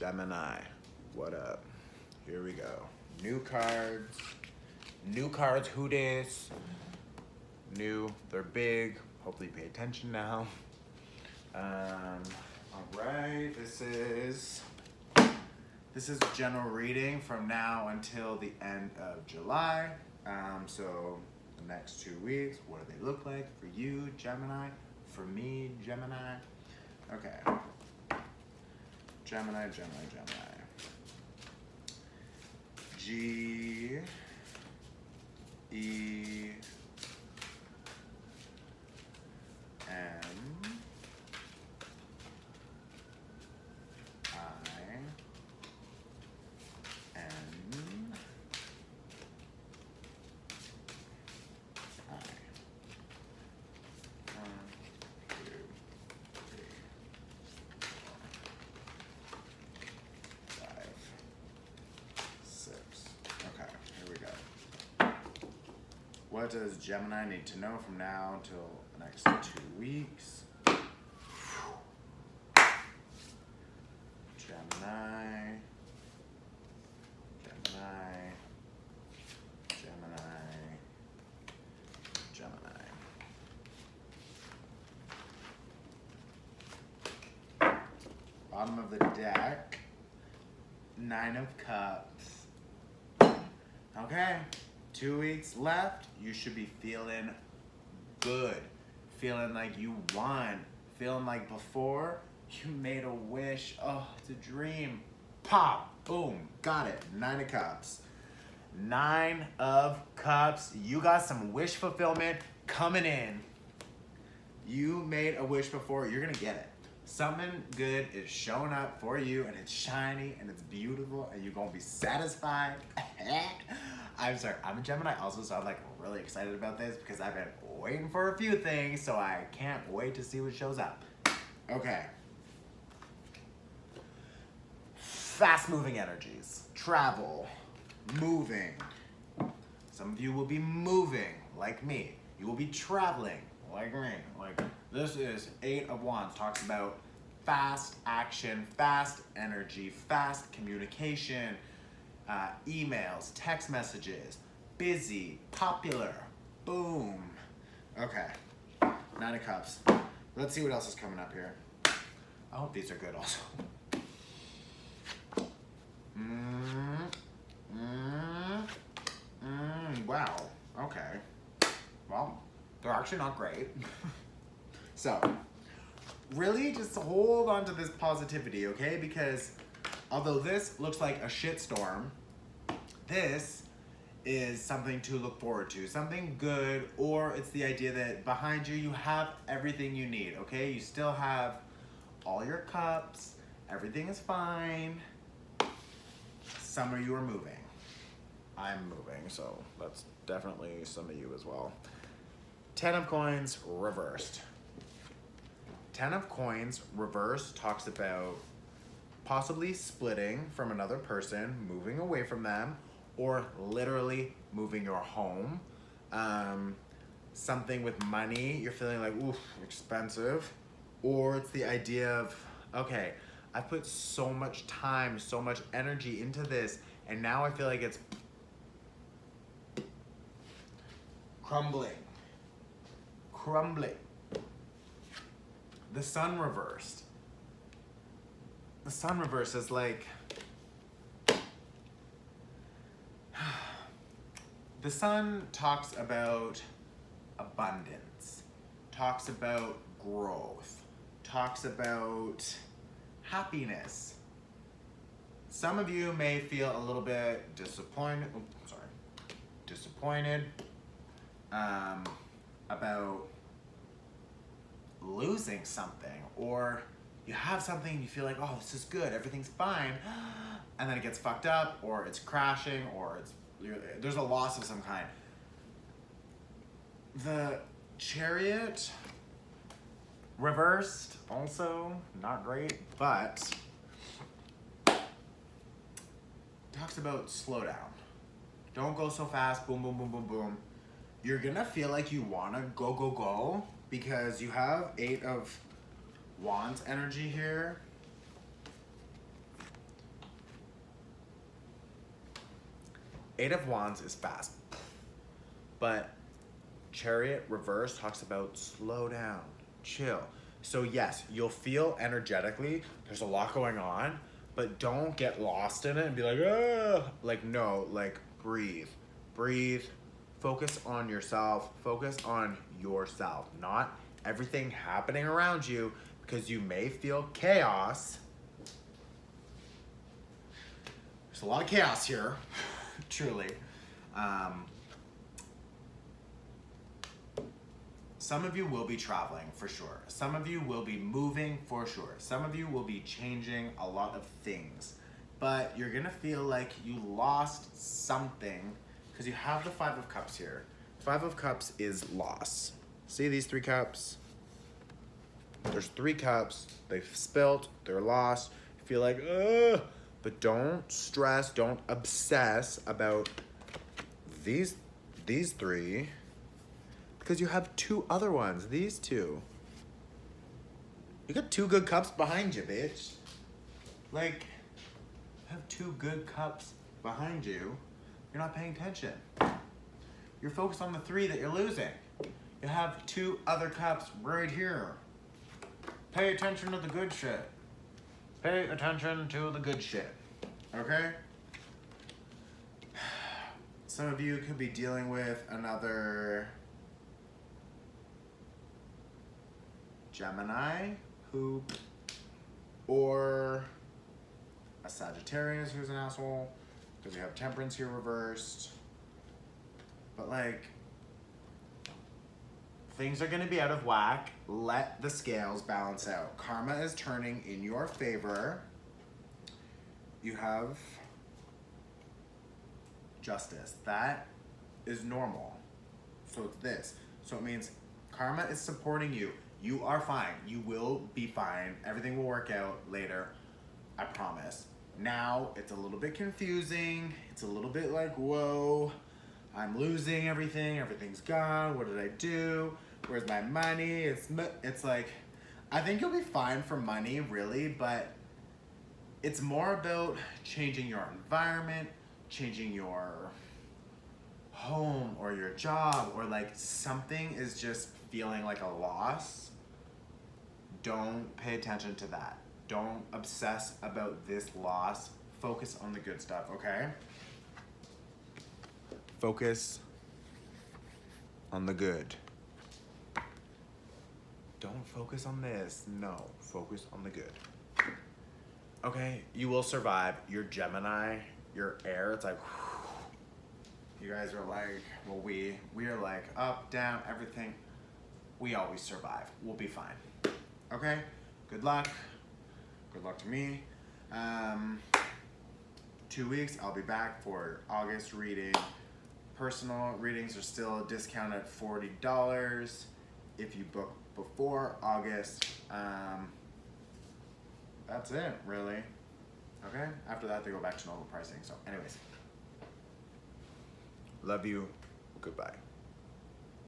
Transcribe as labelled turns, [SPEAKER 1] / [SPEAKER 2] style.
[SPEAKER 1] Gemini, what up? Here we go. New cards. New cards, who dis? New, they're big. Hopefully you pay attention now. All right, this is general reading from now until the end of July. So the next 2 weeks, what do they look like for you, Gemini? For me, Gemini. Okay. Gemini. G E M I N I. 1, 2, 3, 4, 5, 6. Okay, here we go. What does Gemini need to know from now until the next 2 weeks? Gemini. Bottom of the deck, 9 of Cups. Okay, 2 weeks left. You should be feeling good, feeling like you won, feeling like before you made a wish. Oh, it's a dream. Pop, boom, got it. 9 of Cups. 9 of Cups. You got some wish fulfillment coming in. You made a wish before, you're gonna get it. Something good is showing up for you, and it's shiny and it's beautiful, and you're gonna be satisfied. I'm sorry, I'm a Gemini also, so I'm like really excited about this because I've been waiting for a few things, so I can't wait to see what shows up. Okay. Fast moving energies, travel, moving. Some of you will be moving like me. You will be traveling like me. Like this is 8 of Wands, talks about fast action, fast energy, fast communication, emails, text messages, busy, popular, boom. Okay, 9 of Cups. Let's see what else is coming up here. I hope these are good also. Wow, okay. Well, they're actually not great. So, really just hold on to this positivity, okay? Because although this looks like a shitstorm, this is something to look forward to, something good, or it's the idea that behind you, you have everything you need, okay? You still have all your cups, everything is fine. Some of you are moving. I'm moving, so that's definitely some of you as well. 10 of Coins reversed. 10 of Coins reversed talks about possibly splitting from another person, moving away from them, or literally moving your home. Something with money, you're feeling like, oof, expensive. Or it's the idea of, okay, I put so much time, so much energy into this, and now I feel like it's crumbling. The Sun reversed. The Sun reversed is like, the Sun talks about abundance, talks about growth, talks about happiness. Some of you may feel a little bit disappointed about losing something, or you have something you feel like, oh, this is good, everything's fine, and then it gets fucked up, or it's crashing, or there's a loss of some kind. The Chariot reversed, also not great, but talks about slow down. Don't go so fast, boom, boom, boom, boom, boom. You're gonna feel like you wanna go, go, go, because you have 8 of Wands energy here. Eight of Wands is fast. But Chariot reverse talks about slow down, chill. So yes, you'll feel energetically, there's a lot going on, but don't get lost in it and be like, ah, like no, like breathe, focus on yourself, not everything happening around you, because you may feel chaos. There's a lot of chaos here, truly. Some of you will be traveling for sure. Some of you will be moving for sure. Some of you will be changing a lot of things. But you're gonna feel like you lost something because you have the Five of Cups here. Five of Cups is loss. See these 3 cups? There's 3 cups. They've spilt, they're lost. You feel like, ugh. But don't stress, don't obsess about these 3. Because you have 2 other ones, these 2. You got 2 good cups behind you, bitch. Like, you have 2 good cups behind you. You're not paying attention. You're focused on the 3 that you're losing. You have 2 other cups right here. Pay attention to the good shit. Pay attention to the good shit, okay? Some of you could be dealing with another Gemini or a Sagittarius who's an asshole, because you have Temperance here reversed. But like, things are gonna be out of whack. Let the scales balance out. Karma is turning in your favor. You have Justice. That is normal. So it's this. So it means karma is supporting you. You are fine. You will be fine. Everything will work out later. I promise. Now, it's a little bit confusing. It's a little bit like, whoa, I'm losing everything. Everything's gone. What did I do? Where's my money? It's like, I think you'll be fine for money, really, but it's more about changing your environment, changing your home or your job, or like something is just feeling like a loss. Don't pay attention to that. Don't obsess about this loss. Focus on the good stuff, okay? Focus on the good. Don't focus on this. No, focus on the good. Okay, you will survive. You're Gemini, you're air. It's like, whew. You guys are like, well, we are like up, down, everything. We always survive. We'll be fine. Okay, good luck. Good luck to me. 2 weeks, I'll be back for August reading. Personal readings are still discounted at $40 if you book before August. That's it, really. Okay, after that, they go back to normal pricing. So anyways, love you, goodbye.